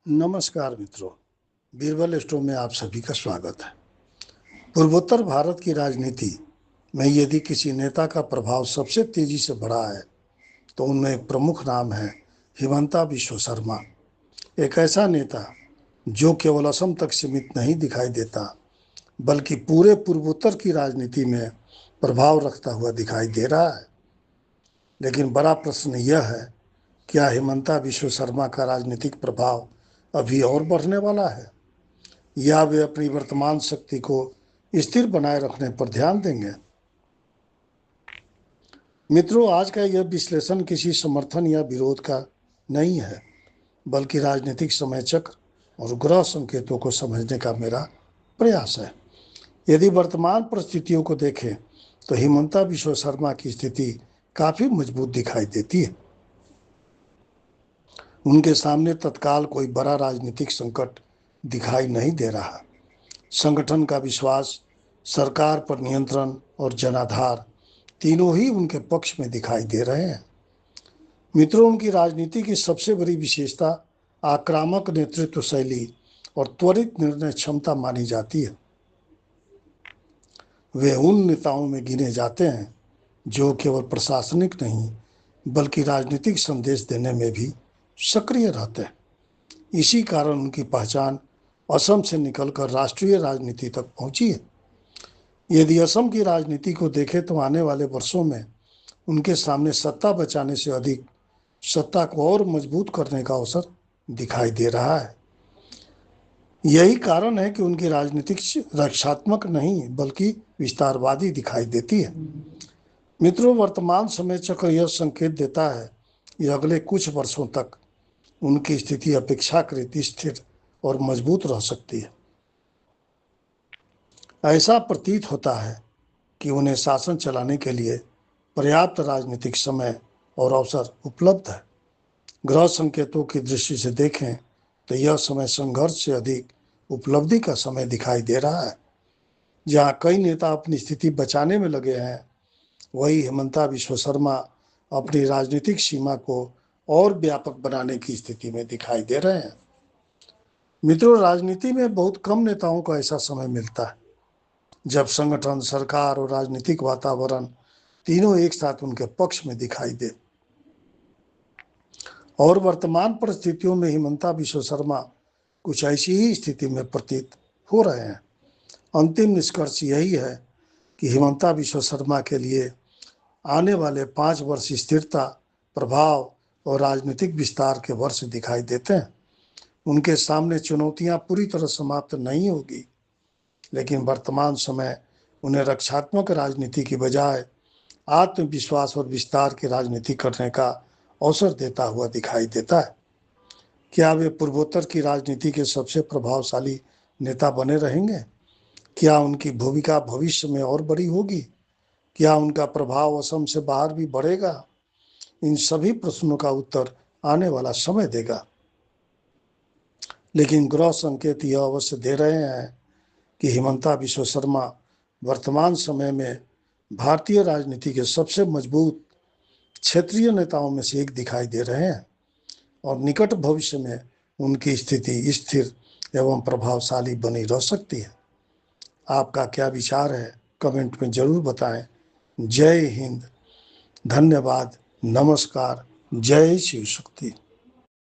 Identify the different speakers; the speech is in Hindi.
Speaker 1: नमस्कार मित्रों, बीरबल स्टोर में आप सभी का स्वागत है। पूर्वोत्तर भारत की राजनीति में यदि किसी नेता का प्रभाव सबसे तेजी से बढ़ा है तो उनमें एक प्रमुख नाम है हिमंता बिश्व शर्मा। एक ऐसा नेता जो केवल असम तक सीमित नहीं दिखाई देता बल्कि पूरे पूर्वोत्तर की राजनीति में प्रभाव रखता हुआ दिखाई दे रहा है। लेकिन बड़ा प्रश्न यह है, क्या हिमंता बिश्व शर्मा का राजनीतिक प्रभाव अभी और बढ़ने वाला है या वे अपनी वर्तमान शक्ति को स्थिर बनाए रखने पर ध्यान देंगे। मित्रों, आज का यह विश्लेषण किसी समर्थन या विरोध का नहीं है, बल्कि राजनीतिक समय चक्र और ग्रह संकेतों को समझने का मेरा प्रयास है। यदि वर्तमान परिस्थितियों को देखें तो हिमंता बिश्व शर्मा की स्थिति काफी मजबूत दिखाई देती है। उनके सामने तत्काल कोई बड़ा राजनीतिक संकट दिखाई नहीं दे रहा। संगठन का विश्वास, सरकार पर नियंत्रण और जनाधार तीनों ही उनके पक्ष में दिखाई दे रहे हैं। मित्रों, उनकी राजनीति की सबसे बड़ी विशेषता आक्रामक नेतृत्व शैली और त्वरित निर्णय क्षमता मानी जाती है। वे उन नेताओं में गिने जाते हैं जो केवल प्रशासनिक नहीं बल्कि राजनीतिक संदेश देने में भी सक्रिय रहते हैं। इसी कारण उनकी पहचान असम से निकलकर राष्ट्रीय राजनीति तक पहुंची है। यदि असम की राजनीति को देखें तो आने वाले वर्षों में उनके सामने सत्ता बचाने से अधिक सत्ता को और मजबूत करने का अवसर दिखाई दे रहा है। यही कारण है कि उनकी राजनीतिक रक्षात्मक नहीं बल्कि विस्तारवादी दिखाई देती है। मित्रों, वर्तमान समय चक्र यह संकेत देता है कि अगले कुछ वर्षों तक उनकी स्थिति अपेक्षाकृत स्थिर और मजबूत रह सकती है। ऐसा प्रतीत होता है कि उन्हें शासन चलाने के लिए पर्याप्त राजनीतिक समय और अवसर उपलब्ध है। ग्रह संकेतों की दृष्टि से देखें तो यह समय संघर्ष से अधिक उपलब्धि का समय दिखाई दे रहा है। जहां कई नेता अपनी स्थिति बचाने में लगे हैं, वही हिमंता बिश्व शर्मा अपनी राजनीतिक सीमा को और व्यापक बनाने की स्थिति में दिखाई दे रहे हैं। मित्रों, राजनीति में बहुत कम नेताओं को ऐसा समय मिलता है जब संगठन, सरकार और राजनीतिक वातावरण तीनों एक साथ उनके पक्ष में दिखाई दे। और वर्तमान परिस्थितियों में हिमंता बिश्व शर्मा कुछ ऐसी ही स्थिति में प्रतीत हो रहे हैं। अंतिम निष्कर्ष यही है कि हिमंता बिश्व शर्मा के लिए आने वाले 5 वर्ष स्थिरता, प्रभाव और राजनीतिक विस्तार के वर्ष दिखाई देते हैं। उनके सामने चुनौतियां पूरी तरह समाप्त नहीं होगी, लेकिन वर्तमान समय उन्हें रक्षात्मक राजनीति की बजाय आत्मविश्वास और विस्तार की राजनीति करने का अवसर देता हुआ दिखाई देता है। क्या वे पूर्वोत्तर की राजनीति के सबसे प्रभावशाली नेता बने रहेंगे? क्या उनकी भूमिका भविष्य में और बड़ी होगी? क्या उनका प्रभाव असम से बाहर भी बढ़ेगा? इन सभी प्रश्नों का उत्तर आने वाला समय देगा। लेकिन ग्रह संकेत यह अवश्य दे रहे हैं कि हिमंता बिश्व शर्मा वर्तमान समय में भारतीय राजनीति के सबसे मजबूत क्षेत्रीय नेताओं में से एक दिखाई दे रहे हैं और निकट भविष्य में उनकी स्थिति स्थिर एवं प्रभावशाली बनी रह सकती है। आपका क्या विचार है? कमेंट में जरूर बताएं। जय हिंद, धन्यवाद, नमस्कार, जय शिव शक्ति।